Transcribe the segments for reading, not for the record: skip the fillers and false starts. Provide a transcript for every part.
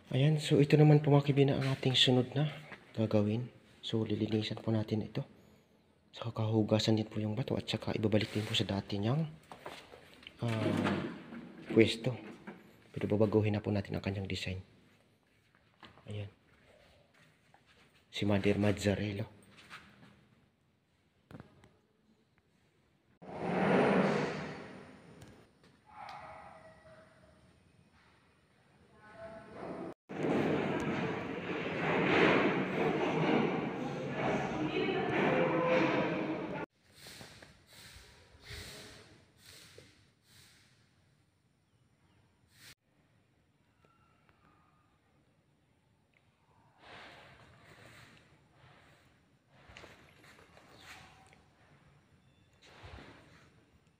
Ayan, so ito naman po mga kaibigan ang ating sunod na gagawin. So lilinisan po natin ito. So kakahugasan din po yung bato at saka ibabalik din po sa dati niyang pwesto. Pero babaguhin na po natin ang kanyang design. Ayan. Si Mother Mazzarello.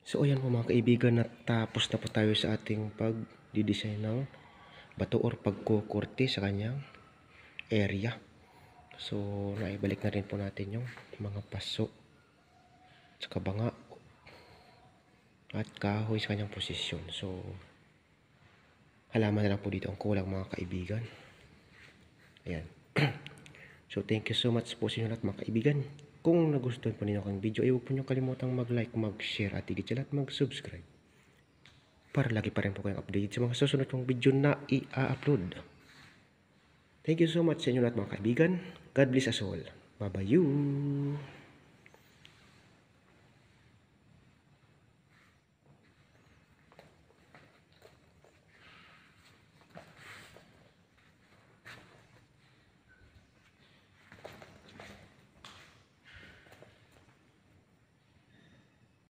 So ayan po mga kaibigan, natapos na po tayo sa ating pag-design ng bato or pagkukurti sa kanyang area. So naibalik na rin po natin yung mga paso sa kabanga at kahoy sa kanyang posisyon. So halaman na lang po dito ang kulang mga kaibigan. Ayan. So thank you so much po sa inyo lahat mga kaibigan. Kung nagustuhan po ninyo ang video, huwag po nyo kalimutang mag-like, mag-share at higit sa lahat mag-subscribe para lagi pa rin po kayong update sa mga susunod kong video na i-upload. Thank you so much sa inyo lahat mga kaibigan. God bless us all. Bye-bye you.